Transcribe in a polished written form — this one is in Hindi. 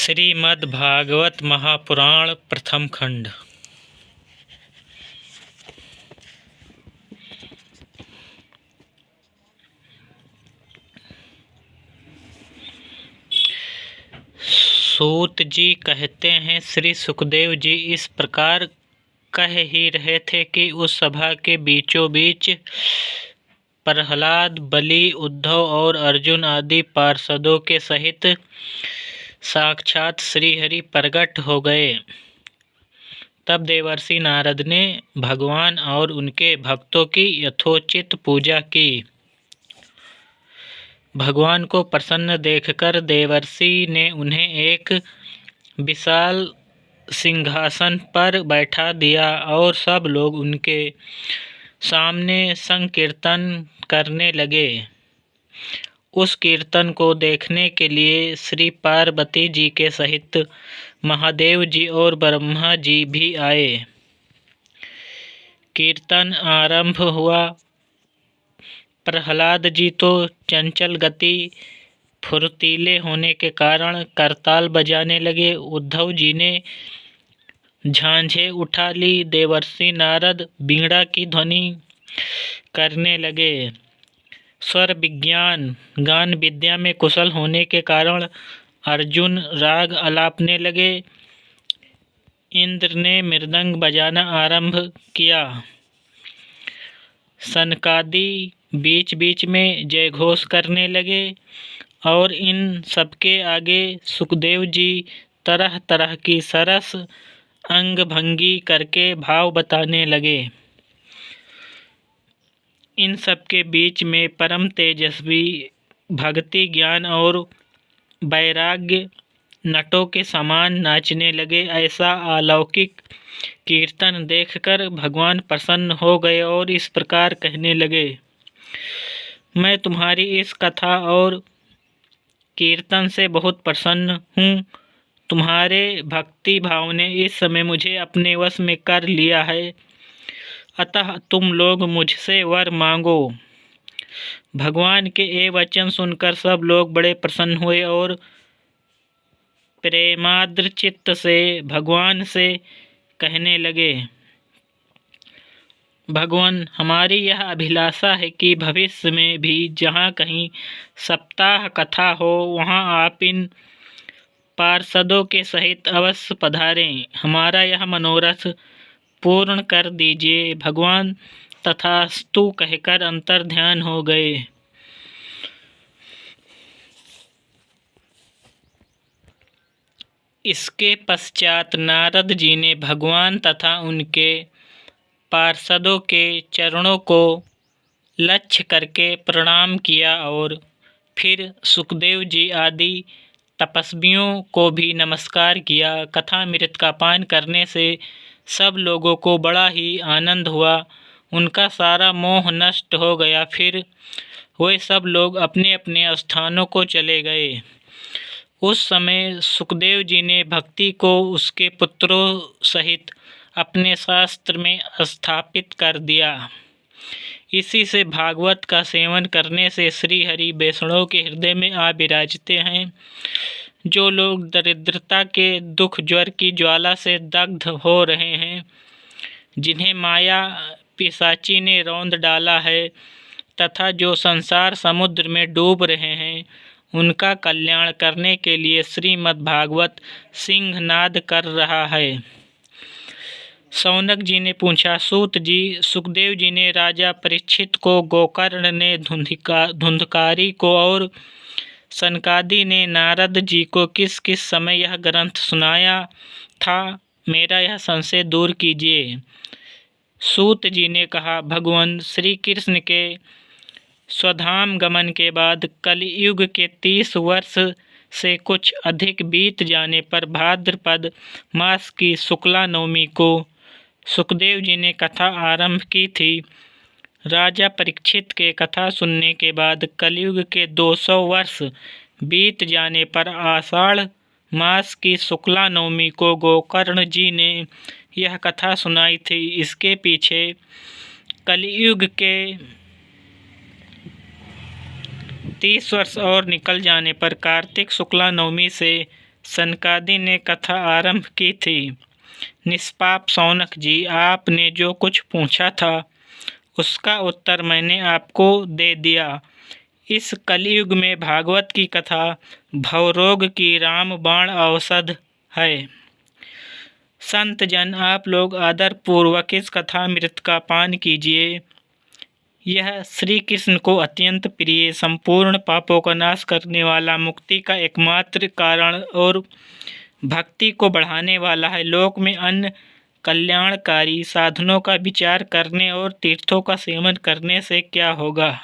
श्रीमद्भागवत महापुराण प्रथम खंड। सूत जी कहते हैं, श्री सुखदेव जी इस प्रकार कह ही रहे थे कि उस सभा के बीचों बीच प्रहलाद, बलि, उद्धव और अर्जुन आदि पार्षदों के सहित साक्षात श्रीहरि प्रकट हो गए। तब देवर्षि नारद ने भगवान और उनके भक्तों की यथोचित पूजा की। भगवान को प्रसन्न देखकर देवर्षि ने उन्हें एक विशाल सिंहासन पर बैठा दिया और सब लोग उनके सामने संकीर्तन करने लगे। उस कीर्तन को देखने के लिए श्री पार्वती जी के सहित महादेव जी और ब्रह्मा जी भी आए। कीर्तन आरंभ हुआ। प्रहलाद जी तो चंचल गति फुर्तीले होने के कारण करताल बजाने लगे। उद्धव जी ने झांझें उठा ली। देवर्षि नारद बीड़ा की ध्वनि करने लगे। स्वर विज्ञान गान विद्या में कुशल होने के कारण अर्जुन राग अलापने लगे। इंद्र ने मृदंग बजाना आरंभ किया। सनकादि बीच बीच में जय घोष करने लगे और इन सबके आगे सुखदेव जी तरह तरह की सरस अंग भंगी करके भाव बताने लगे। इन सबके बीच में परम तेजस्वी भक्ति ज्ञान और वैराग्य नटों के समान नाचने लगे। ऐसा अलौकिक कीर्तन देखकर भगवान प्रसन्न हो गए और इस प्रकार कहने लगे, मैं तुम्हारी इस कथा और कीर्तन से बहुत प्रसन्न हूँ। तुम्हारे भक्ति भाव ने इस समय मुझे अपने वश में कर लिया है, अतः तुम लोग मुझसे वर मांगो। भगवान के ये वचन सुनकर सब लोग बड़े प्रसन्न हुए और प्रेमाद्र चित्त से भगवान से कहने लगे, भगवान, हमारी यह अभिलाषा है कि भविष्य में भी जहाँ कहीं सप्ताह कथा हो वहाँ आप इन पार्षदों के सहित अवश्य पधारें। हमारा यह मनोरथ पूर्ण कर दीजिए। भगवान तथास्तु कहकर अंतर्ध्यान हो गए। इसके पश्चात नारद जी ने भगवान तथा उनके पार्षदों के चरणों को लक्ष्य करके प्रणाम किया और फिर सुखदेव जी आदि तपस्वियों को भी नमस्कार किया। कथामृत का पान करने से सब लोगों को बड़ा ही आनंद हुआ। उनका सारा मोह नष्ट हो गया। फिर वे सब लोग अपने अपने स्थानों को चले गए। उस समय सुखदेव जी ने भक्ति को उसके पुत्रों सहित अपने शास्त्र में स्थापित कर दिया। इसी से भागवत का सेवन करने से श्री हरि वैष्णव के हृदय में आ विराजते हैं। जो लोग दरिद्रता के दुख ज्वर की ज्वाला से दग्ध हो रहे हैं, जिन्हें माया पिशाची ने रौंद डाला है, तथा जो संसार समुद्र में डूब रहे हैं, उनका कल्याण करने के लिए श्रीमद्भागवत सिंहनाद कर रहा है। शौनक जी ने पूछा, सूत जी, सुखदेव जी ने राजा परीक्षित को, गोकर्ण ने धुंधकारी को और सनकादि ने नारद जी को किस किस समय यह ग्रंथ सुनाया था, मेरा यह संशय दूर कीजिए। सूत जी ने कहा, भगवान श्री कृष्ण के स्वधाम गमन के बाद कलियुग के 30 वर्ष से कुछ अधिक बीत जाने पर भाद्रपद मास की शुक्ला नवमी को सुखदेव जी ने कथा आरंभ की थी। राजा परीक्षित के कथा सुनने के बाद कलियुग के 200 वर्ष बीत जाने पर आषाढ़ मास की शुक्ला नवमी को गोकर्ण जी ने यह कथा सुनाई थी। इसके पीछे कलियुग के 30 वर्ष और निकल जाने पर कार्तिक शुक्ला नवमी से सनकादि ने कथा आरंभ की थी। निष्पाप शौनक जी, आपने जो कुछ पूछा था उसका उत्तर मैंने आपको दे दिया। इस कलयुग में भागवत की कथा भवरोग की रामबाण औषध है। संत जन, आप लोग आदर पूर्वक इस कथामृत का पान कीजिए। यह श्री कृष्ण को अत्यंत प्रिय, संपूर्ण पापों का नाश करने वाला, मुक्ति का एकमात्र कारण और भक्ति को बढ़ाने वाला है। लोक में अन्य कल्याणकारी साधनों का विचार करने और तीर्थों का सेवन करने से क्या होगा।